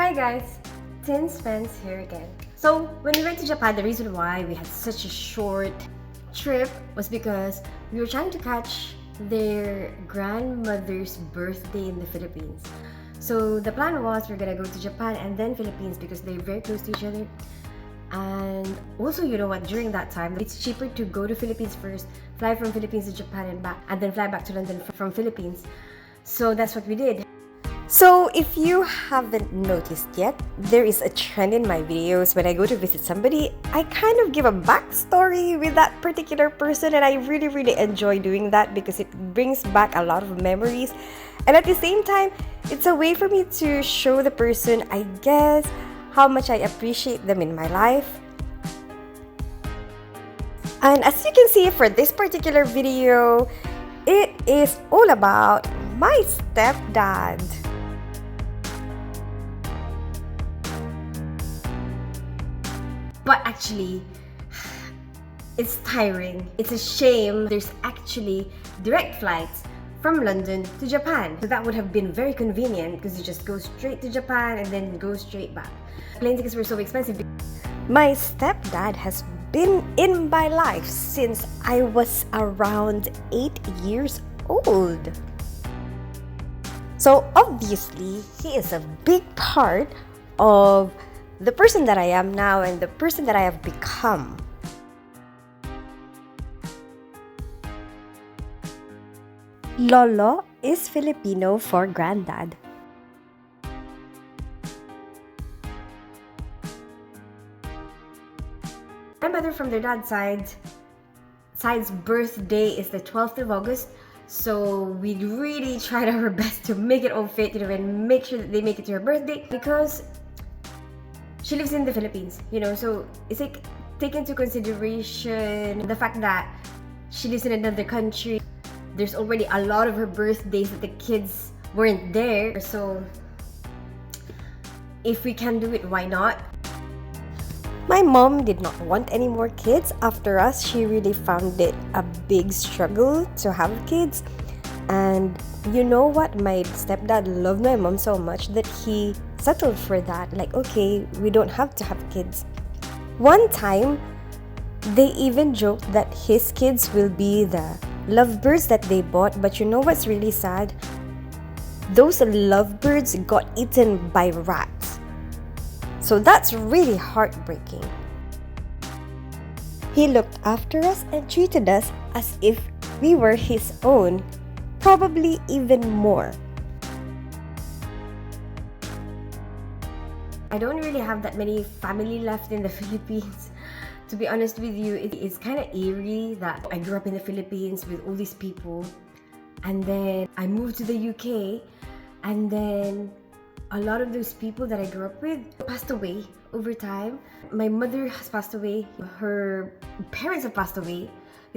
Hi guys, Tin Spence here again. So when we went to Japan, the reason why we had such a short trip was because we were trying to catch their grandmother's birthday in the Philippines. So the plan was we're gonna go to Japan and then Philippines because they're very close to each other. And also, you know what, during that time, it's cheaper to go to Philippines first, fly from Philippines to Japan and back, and then fly back to London from Philippines. So that's what we did. So if you haven't noticed yet, there is a trend in my videos when I go to visit somebody, I kind of give a backstory with that particular person, and I really enjoy doing that because it brings back a lot of memories. And at the same time, it's a way for me to show the person, I guess, how much I appreciate them in my life. And as you can see for this particular video, it is all about my stepdad. But actually, it's tiring. It's a shame there's actually direct flights from London to Japan. So that would have been very convenient because you just go straight to Japan and then go straight back. Plane tickets were so expensive. My stepdad has been in my life since I was around 8 years old. So obviously, he is a big part of the person that I am now and the person that I have become. Lolo is Filipino for granddad. My mother from their dad's side's birthday is the 12th of August. So we really tried our best to make it all fit, and make sure that they make it to her birthday because she lives in the Philippines, so it's like take into consideration the fact that she lives in another country. There's already a lot of her birthdays that the kids weren't there. So if we can do it, why not? My mom did not want any more kids after us. She really found it a big struggle to have kids. And you know what? My stepdad loved my mom so much that he settled for that. Like, okay, we don't have to have kids. One time, they even joked that his kids will be the lovebirds that they bought. But you know what's really sad? Those lovebirds got eaten by rats. So that's really heartbreaking. He looked after us and treated us as if we were his own, probably even more. I don't really have that many family left in the Philippines. To be honest with you, it's kind of eerie that I grew up in the Philippines with all these people, and then I moved to the UK, and then a lot of those people that I grew up with passed away over time. My mother has passed away. Her parents have passed away.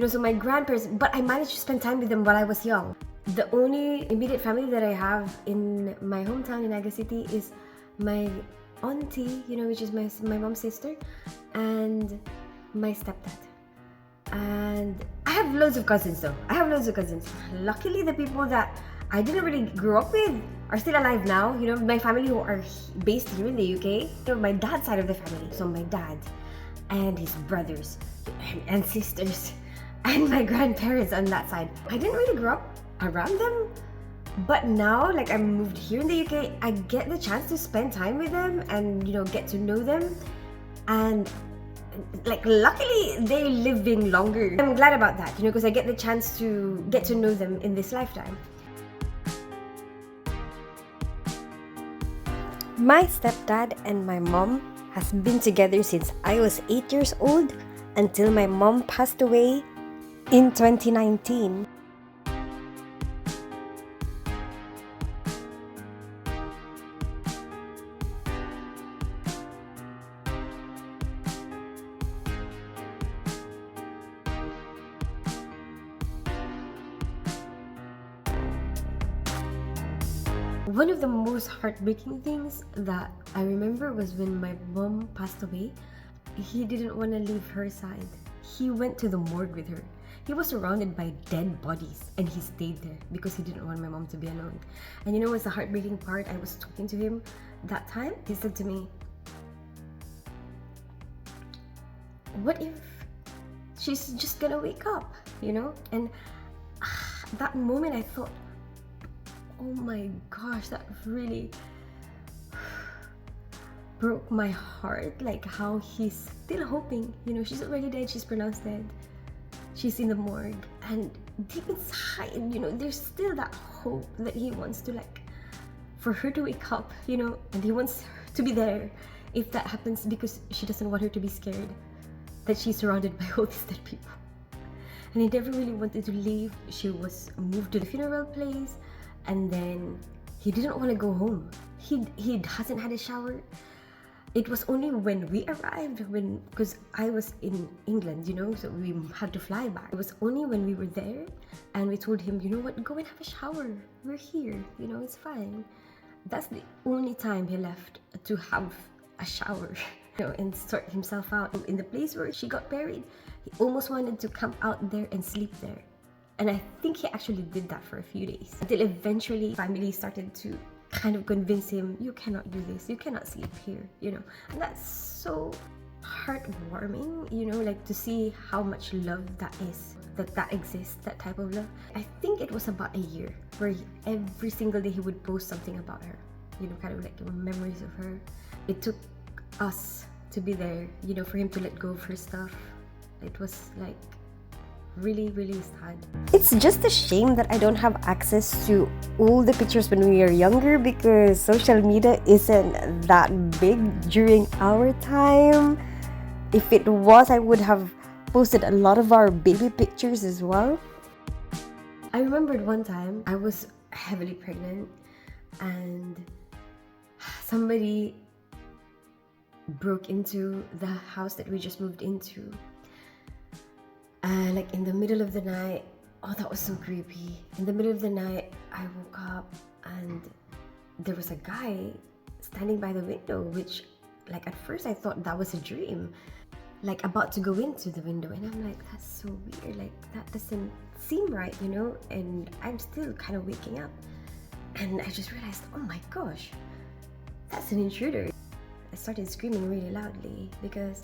So my grandparents, but I managed to spend time with them while I was young. The only immediate family that I have in my hometown in Naga City is my auntie, which is my mom's sister, and my stepdad. And I have loads of cousins though. Luckily, the people that I didn't really grow up with are still alive now. My family who are based here in the UK. My dad's side of the family. So my dad and his brothers and sisters and my grandparents on that side. I didn't really grow up around them. But now, like, I moved here in the UK, I get the chance to spend time with them and, get to know them. And, like, luckily, they're living longer. I'm glad about that, because I get the chance to get to know them in this lifetime. My stepdad and my mom has been together since I was 8 years old until my mom passed away in 2019. One of the most heartbreaking things that I remember was when my mom passed away. He didn't want to leave her side. He went to the morgue with her. He was surrounded by dead bodies and he stayed there because he didn't want my mom to be alone. And you know what's the heartbreaking part? I was talking to him that time. He said to me, what if she's just gonna wake up, you know? And that moment I thought, oh my gosh, that really broke my heart. Like how he's still hoping, you know, she's already dead, she's pronounced dead, she's in the morgue, and deep inside, you know, there's still that hope that he wants to, like, for her to wake up, you know, and he wants her to be there if that happens, because she doesn't want her to be scared that she's surrounded by all these dead people. And he never really wanted to leave. She was moved to the funeral place, and then he didn't want to go home. He hasn't had a shower. It was only when we arrived, because I was in England, you know, so we had to fly back. It was only when we were there and we told him, you know what, go and have a shower. We're here, you know, it's fine. That's the only time he left to have a shower, you know, and sort himself out. In the place where she got buried, he almost wanted to camp out there and sleep there. And I think he actually did that for a few days, until eventually family started to kind of convince him, you cannot do this, you cannot sleep here, you know. And that's so heartwarming, you know, like to see how much love that is, that exists, that type of love. I think it was about a year where every single day he would post something about her, you know, kind of like memories of her. It took us to be there, you know, for him to let go of her stuff. It was like really, really sad. It's just a shame that I don't have access to all the pictures when we were younger, because social media isn't that big during our time. If it was, I would have posted a lot of our baby pictures as well. I remembered one time I was heavily pregnant and somebody broke into the house that we just moved into. Like in the middle of the night, oh, that was so creepy. In the middle of the night, I woke up and there was a guy standing by the window, which, like, at first I thought that was a dream, like about to go into the window. And I'm like, that's so weird, like that doesn't seem right, you know. And I'm still kind of waking up and I just realized, oh my gosh, that's an intruder. I started screaming really loudly because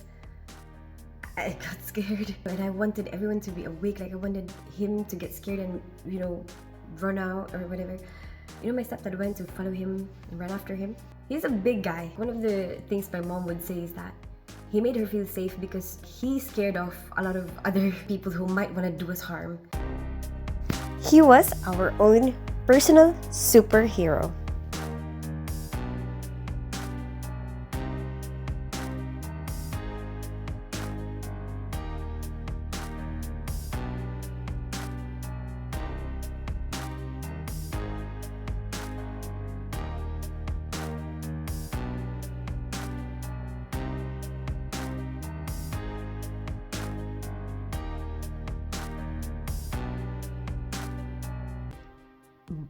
I got scared, and I wanted everyone to be awake. Like I wanted him to get scared and, you know, run out or whatever. You know, my stepdad went to follow him and run after him. He's a big guy. One of the things my mom would say is that he made her feel safe because he scared off a lot of other people who might want to do us harm. He was our own personal superhero.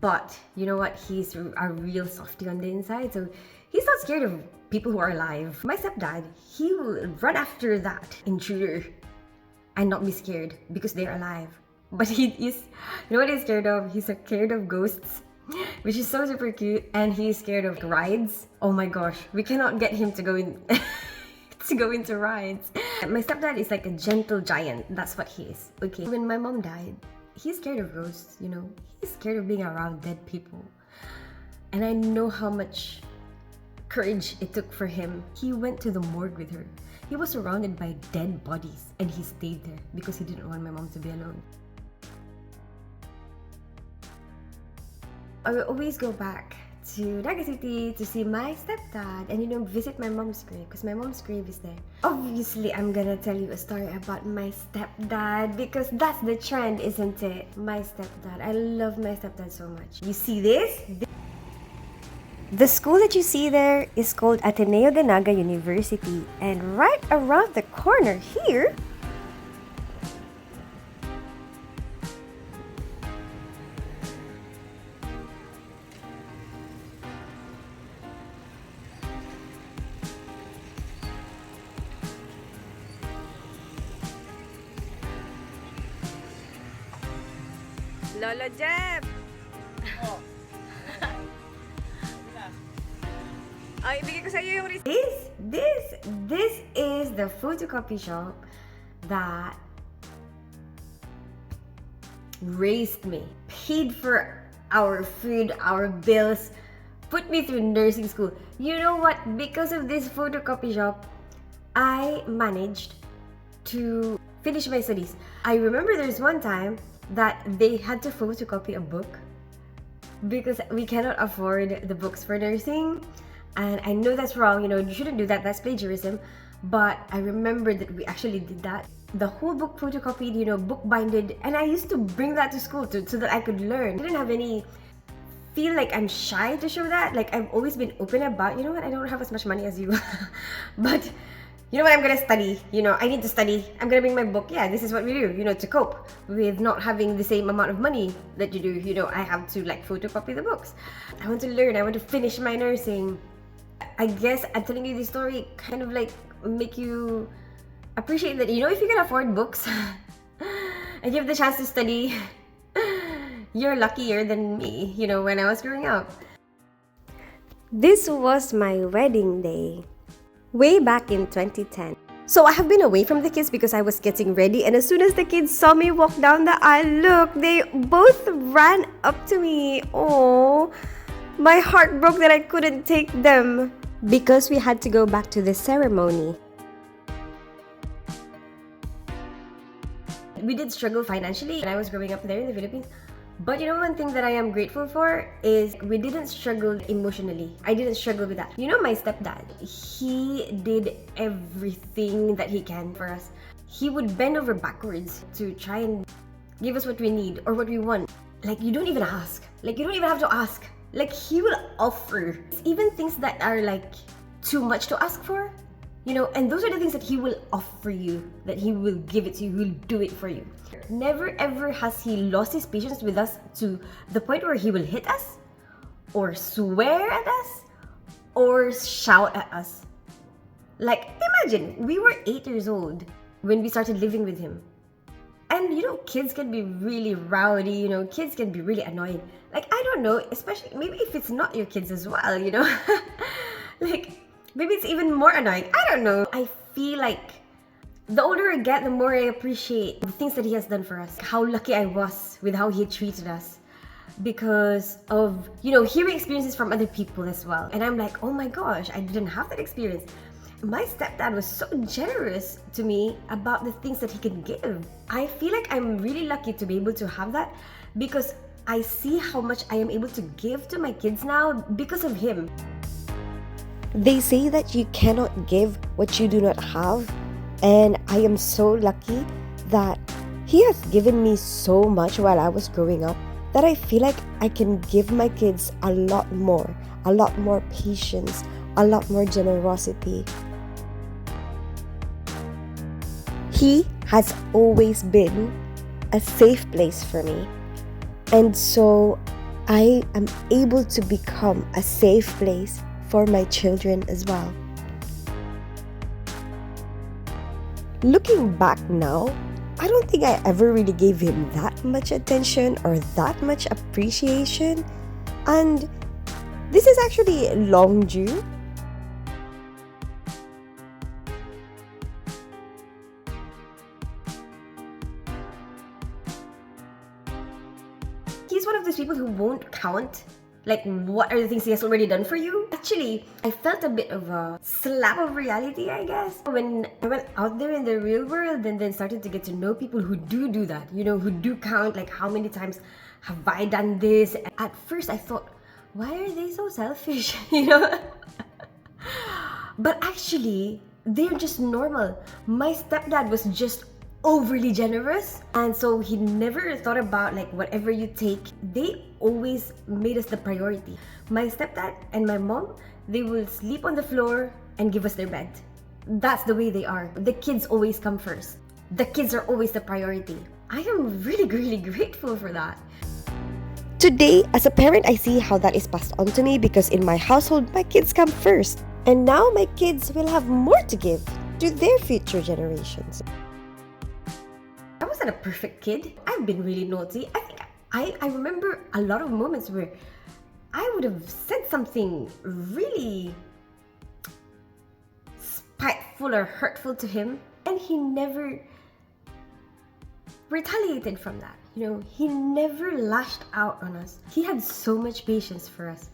But you know what? He's a real softie on the inside, so he's not scared of people who are alive. My stepdad, he will run after that intruder and not be scared because they're alive. But he is, you know what he's scared of? He's scared of ghosts, which is so super cute, and he's scared of rides. Oh my gosh, we cannot get him to go in to go into rides. My stepdad is like a gentle giant. That's what he is. Okay, when my mom died, he's scared of ghosts, you know. He's scared of being around dead people. And I know how much courage it took for him. He went to the morgue with her. He was surrounded by dead bodies and he stayed there because he didn't want my mom to be alone. I will always go back to Naga City to see my stepdad and, you know, visit my mom's grave because my mom's grave is there. Obviously, I'm gonna tell you a story about my stepdad because that's the trend, isn't it? My stepdad. I love my stepdad so much. You see this? The school that you see there is called Ateneo de Naga University, and right around the corner here, Lolo Jeb! Ay, ibigay ko sa iyo yung receipt. This is the photocopy shop that raised me, paid for our food, our bills, put me through nursing school. You know what? Because of this photocopy shop, I managed to finish my studies. I remember there's one time that they had to photocopy a book because we cannot afford the books for nursing. And I know that's wrong, you shouldn't do that, that's plagiarism. But I remember that we actually did that. The whole book photocopied, book binded, and I used to bring that to school so that I could learn. I didn't have any feel like I'm shy to show that. Like, I've always been open about, you know what, I don't have as much money as you. But you know what, I'm gonna study. I need to study. I'm gonna bring my book. Yeah, this is what we do, to cope with not having the same amount of money that you do. I have to photocopy the books. I want to learn. I want to finish my nursing. I guess I'm telling you this story kind of make you appreciate that, if you can afford books and you have the chance to study, you're luckier than me, when I was growing up. This was my wedding day, way back in 2010. So I have been away from the kids because I was getting ready, and as soon as the kids saw me walk down the aisle, look, they both ran up to me. Oh, my heart broke that I couldn't take them because we had to go back to the ceremony. We did struggle financially when I was growing up there in the Philippines. But one thing that I am grateful for is we didn't struggle emotionally. I didn't struggle with that. My stepdad, he did everything that he can for us. He would bend over backwards to try and give us what we need or what we want. You don't even ask. You don't even have to ask. He will offer. Even things that are too much to ask for, and those are the things that he will offer you, that he will give it to you, he will do it for you. Never ever has he lost his patience with us to the point where he will hit us, or swear at us, or shout at us. Imagine, we were 8 years old when we started living with him. And kids can be really rowdy, kids can be really annoying. I don't know, especially maybe if it's not your kids as well, maybe it's even more annoying. I don't know. I feel like the older I get, the more I appreciate the things that he has done for us. How lucky I was with how he treated us because of, hearing experiences from other people as well. And I'm like, oh my gosh, I didn't have that experience. My stepdad was so generous to me about the things that he can give. I feel like I'm really lucky to be able to have that because I see how much I am able to give to my kids now because of him. They say that you cannot give what you do not have, and I am so lucky that he has given me so much while I was growing up that I feel like I can give my kids a lot more patience, a lot more generosity. He has always been a safe place for me, and so I am able to become a safe place for my children as well. Looking back now, I don't think I ever really gave him that much attention or that much appreciation, and this is actually long due. He's one of those people who won't count what are the things he has already done for you. Actually, I felt a bit of a slap of reality, I guess, when I went out there in the real world and then started to get to know people who do that, who do count, how many times have I done this. At first I thought, why are they so selfish? But actually, they're just normal. My stepdad was just overly generous, and so he never thought about whatever you take. They always made us the priority. My stepdad and my mom, they will sleep on the floor and give us their bed. That's the way they are. The kids always come first. The kids are always the priority. I am really, really grateful for that. Today, as a parent, I see how that is passed on to me because in my household, my kids come first. And now my kids will have more to give to their future generations. I wasn't a perfect kid. I've been really naughty. I think I remember a lot of moments where I would have said something really spiteful or hurtful to him, and he never retaliated from that. You know, he never lashed out on us. He had so much patience for us.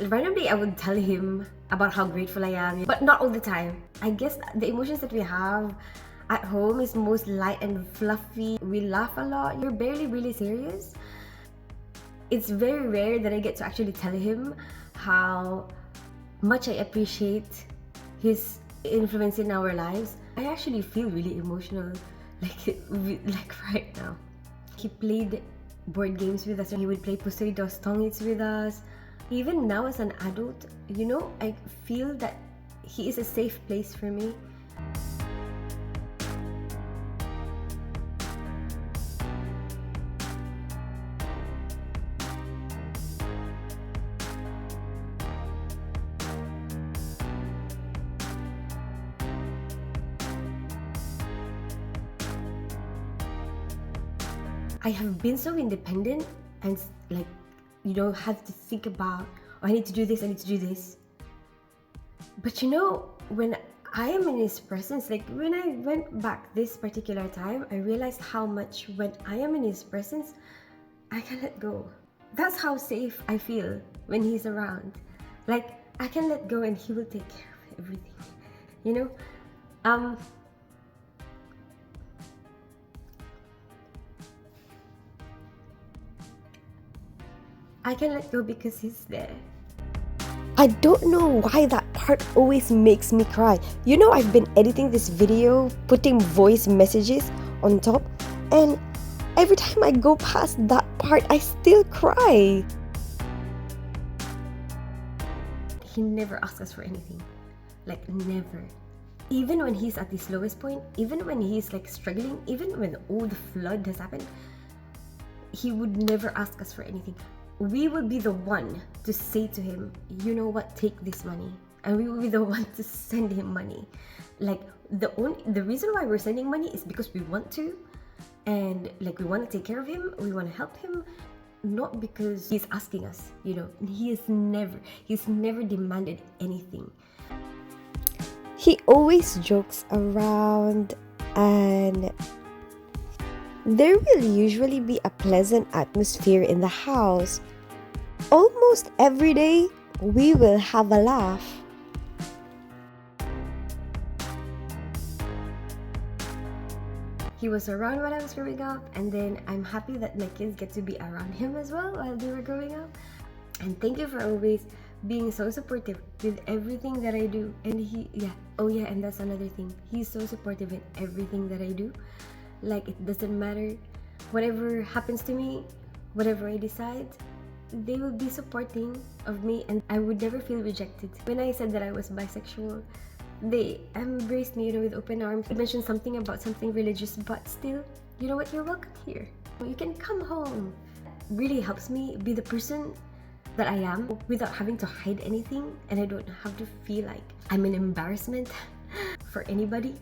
Randomly, I would tell him about how grateful I am, but not all the time. I guess the emotions that we have at home is most light and fluffy. We laugh a lot. We're barely really serious. It's very rare that I get to actually tell him how much I appreciate his influence in our lives. I actually feel really emotional, like right now. He played board games with us. He would play Pusoy Dos Tongits with us. Even now as an adult, you know, I feel that he is a safe place for me. I have been so independent and like, you know, have to think about, oh, I need to do this, I need to do this. But you know, when I am in his presence, like when I went back this particular time, I realized how much when I am in his presence, I can let go. That's how safe I feel when he's around. Like I can let go and he will take care of everything. You know? I can let go because he's there. I don't know why that part always makes me cry. You know, I've been editing this video, putting voice messages on top, and every time I go past that part, I still cry. He never asks us for anything. Like, never. Even when he's at his lowest point, even when he's like struggling, even when all the flood has happened, he would never ask us for anything. We will be the one to say to him, you know what, take this money. And we will be the one to send him money. Like the reason why we're sending money is because we want to, and like we want to take care of him, we want to help him, not because he's asking us, you know. He's never demanded anything. He always jokes around, and there will usually be a pleasant atmosphere in the house. Almost every day, we will have a laugh. He was around when I was growing up, and then I'm happy that my kids get to be around him as well while they were growing up. And thank you for always being so supportive with everything that I do. And and that's another thing. He's so supportive in everything that I do. Like, it doesn't matter, whatever happens to me, whatever I decide, they will be supporting of me, and I would never feel rejected. When I said that I was bisexual, they embraced me, you know, with open arms. I mentioned something about something religious, but still, you know what, you're welcome here. You can come home. It really helps me be the person that I am without having to hide anything, and I don't have to feel like I'm an embarrassment for anybody.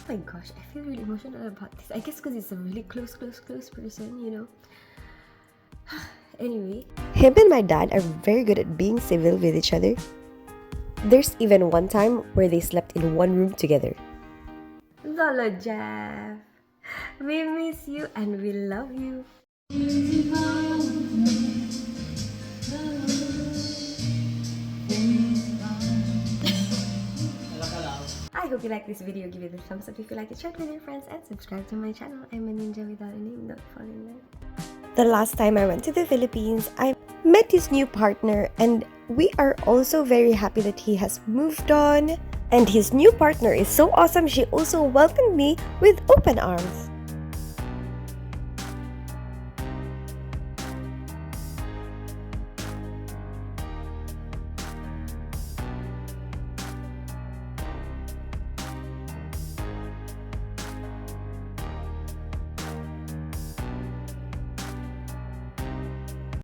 Oh my gosh, I feel really emotional about this. I guess because it's a really close person, you know. Anyway, him and my dad are very good at being civil with each other. There's even one time where they slept in one room together. Lolo Jeff, we miss you and we love you. I hope you like this video. Give it a thumbs up if you like it, share it with your friends, and subscribe to my channel. I'm a ninja without a name, don't fall in love. The last time I went to the Philippines, I met his new partner, and we are also very happy that he has moved on. And his new partner is so awesome, she also welcomed me with open arms.